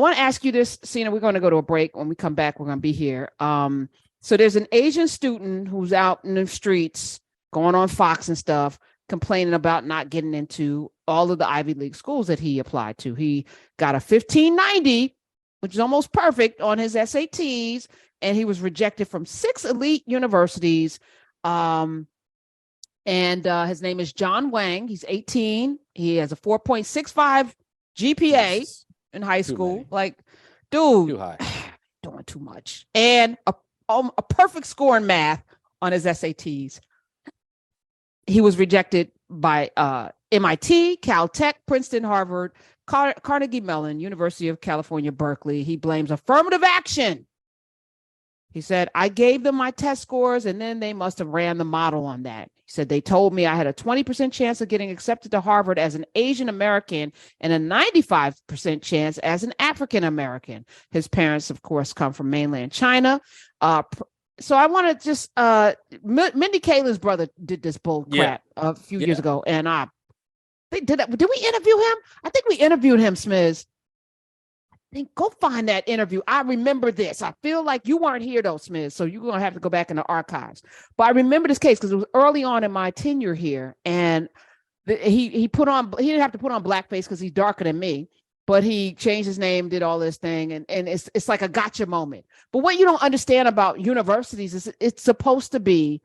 want to ask you this, Sina. We're going to go to a break. When we come back, we're going to be here. So there's an Asian student who's out in the streets going on Fox and stuff, complaining about not getting into all of the Ivy League schools that he applied to. He got a 1590, which is almost perfect on his SATs, and he was rejected from 6 elite universities. And his name is John Wang. He's 18. He has a 4.65 GPA in high school. Like, dude, too high. Doing too much. And a perfect score in math on his SATs. He was rejected by MIT, Caltech, Princeton, Harvard, Carnegie Mellon, University of California, Berkeley. He blames affirmative action. He said, I gave them my test scores and then they must have ran the model on that. He said, they told me I had a 20% chance of getting accepted to Harvard as an Asian American and a 95% chance as an African American. His parents, of course, come from mainland China. So I want to just, Mindy Kaling's brother did this bull crap a few years ago. And they did it. Did we interview him? I think we interviewed him, Smiz. Go find that interview. I remember this. I feel like you weren't here though, Smith. So you're going to have to go back in the archives. But I remember this case because it was early on in my tenure here. And he didn't have to put on blackface because he's darker than me, but he changed his name, did all this thing. And it's like a gotcha moment. But what you don't understand about universities is it's supposed to be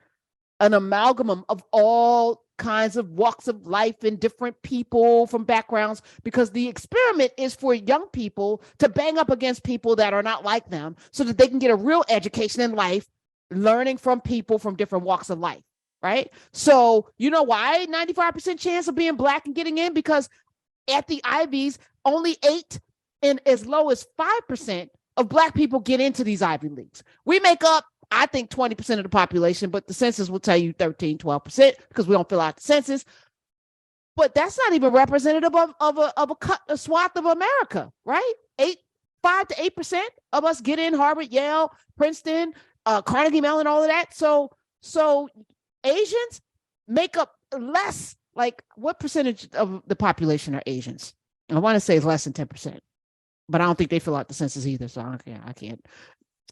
an amalgam of all kinds of walks of life and different people from backgrounds, because the experiment is for young people to bang up against people that are not like them so that they can get a real education in life, learning from people from different walks of life, right? So you know why 95% chance of being black and getting in? Because at the Ivies, only 8 and as low as 5% of black people get into these Ivy Leagues. We make up, I think, 20% of the population, but the census will tell you 13, 12% because we don't fill out the census. But that's not even representative of a swath of America, right? 5 to 8% of us get in Harvard, Yale, Princeton, Carnegie Mellon, all of that. So Asians make up less. Like, what percentage of the population are Asians? I want to say it's less than 10%, but I don't think they fill out the census either. So I can't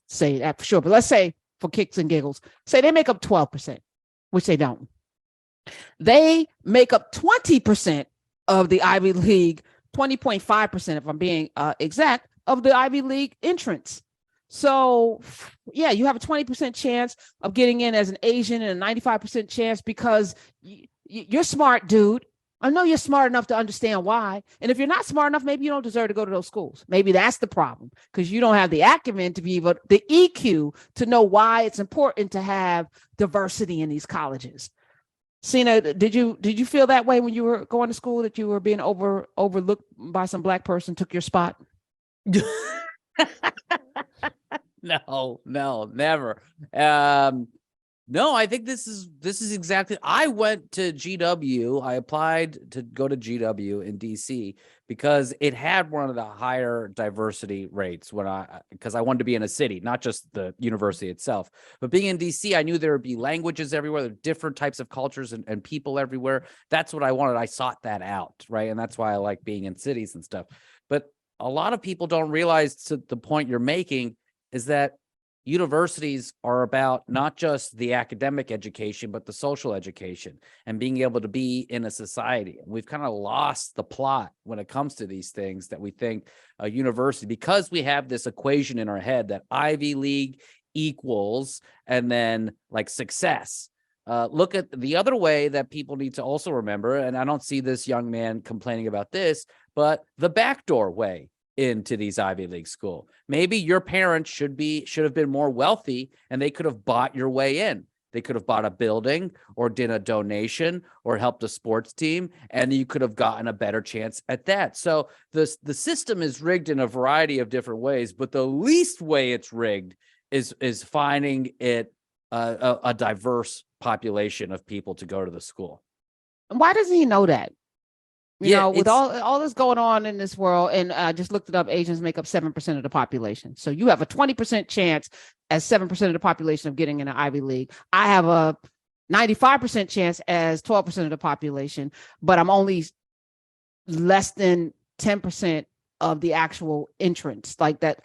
say that for sure. But let's say, for kicks and giggles, say they make up 12%, which they don't. They make up 20% of the Ivy League, 20.5%, if I'm being exact, of the Ivy League entrants. So, yeah, you have a 20% chance of getting in as an Asian and a 95% chance because you're smart, dude. I know you're smart enough to understand why. And if you're not smart enough, maybe you don't deserve to go to those schools. Maybe that's the problem, because you don't have the acumen to be able, the EQ to know why it's important to have diversity in these colleges. Sina, did you feel that way when you were going to school, that you were being overlooked by some black person, took your spot? No, never. No, I think this is exactly. I went to GW. I applied to go to GW in DC because it had one of the higher diversity rates because I wanted to be in a city, not just the university itself. But being in DC, I knew there would be languages everywhere, there were different types of cultures and people everywhere. That's what I wanted. I sought that out, right? And that's why I like being in cities and stuff. But a lot of people don't realize, to the point you're making, is that universities are about not just the academic education, but the social education and being able to be in a society. And we've kind of lost the plot when it comes to these things, that we think a university, because we have this equation in our head that Ivy League equals and then like success. Look at the other way that people need to also remember, and I don't see this young man complaining about this, but the backdoor way into these Ivy League school. Maybe your parents should have been more wealthy and they could have bought your way in. They could have bought a building or did a donation or helped a sports team, and you could have gotten a better chance at that. So the system is rigged in a variety of different ways, but the least way it's rigged is finding it a diverse population of people to go to the school. And why doesn't he know that? You know, with all this going on in this world, and I just looked it up, Asians make up 7% of the population. So you have a 20% chance as 7% of the population of getting in an Ivy League. I have a 95% chance as 12% of the population, but I'm only less than 10% of the actual entrance, like that.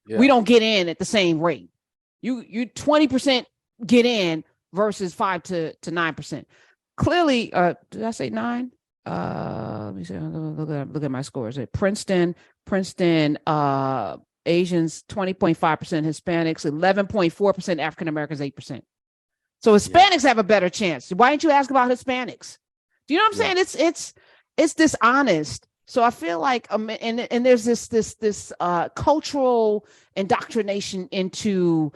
Yeah. We don't get in at the same rate. You 20% get in versus 5 to 9%. Clearly, did I say 9? Let me see. Look at my scores. Princeton, Asians 20.5%, Hispanics 11.4%, African Americans 8%. So Hispanics have a better chance. Why didn't you ask about Hispanics? Do you know what I'm saying? It's dishonest. So I feel like and there's this cultural indoctrination into,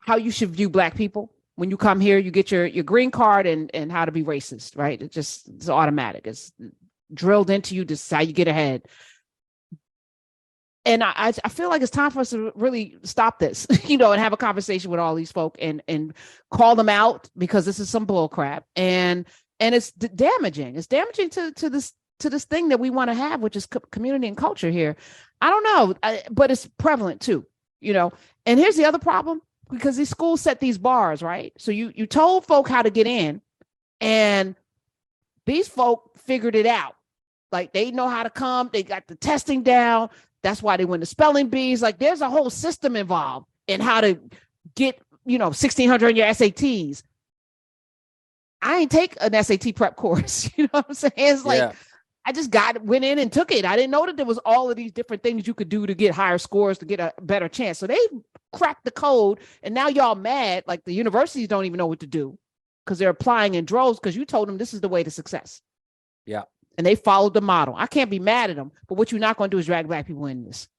how you should view Black people. When you come here, you get your green card and how to be racist, right? It's automatic. It's drilled into you. This is how you get ahead. And I feel like it's time for us to really stop this, and have a conversation with all these folk and call them out, because this is some bull crap. And it's damaging. It's damaging to this thing that we want to have, which is community and culture here. I don't know, but it's prevalent too, And here's the other problem, because these schools set these bars, right? So you told folk how to get in, and these folk figured it out. Like, they know how to come. They got the testing down. That's why they win the spelling bees. Like, there's a whole system involved in how to get, 1,600 in your SATs. I ain't take an SAT prep course. You know what I'm saying? It's like, I just went in and took it. I didn't know that there was all of these different things you could do to get higher scores, to get a better chance. So they cracked the code, and now y'all mad. Like, the universities don't even know what to do, because they're applying in droves, because you told them this is the way to success. Yeah. And they followed the model. I can't be mad at them, but what you're not going to do is drag Black people in this.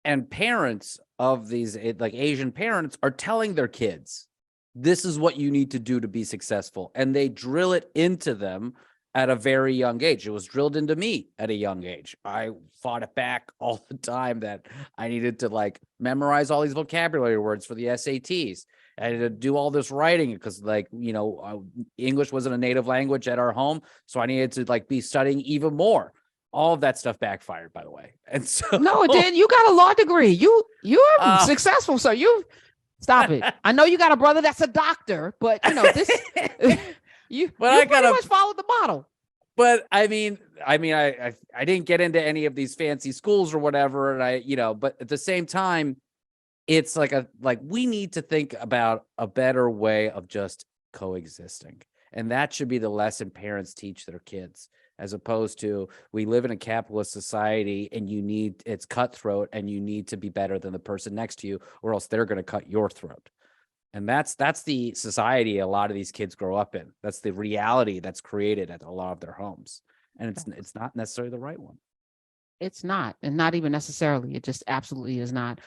And parents of these, like Asian parents, are telling their kids, this is what you need to do to be successful. And they drill it into them at a very young age. It was drilled into me at a young age. I fought it back all the time that I needed to memorize all these vocabulary words for the SATs. I had to do all this writing because English wasn't a native language at our home. So I needed to be studying even more. All of that stuff backfired, by the way. And so no, it didn't. You got a law degree. You're successful. So stop it. I know you got a brother that's a doctor, but this you pretty much followed the model. But I didn't get into any of these fancy schools or whatever. And but at the same time, it's we need to think about a better way of just coexisting. And that should be the lesson parents teach their kids, as opposed to, we live in a capitalist society and it's cutthroat, and you need to be better than the person next to you, or else they're going to cut your throat. And that's the society a lot of these kids grow up in. That's the reality that's created at a lot of their homes. And it's not necessarily the right one. It's not, and not even necessarily. It just absolutely is not.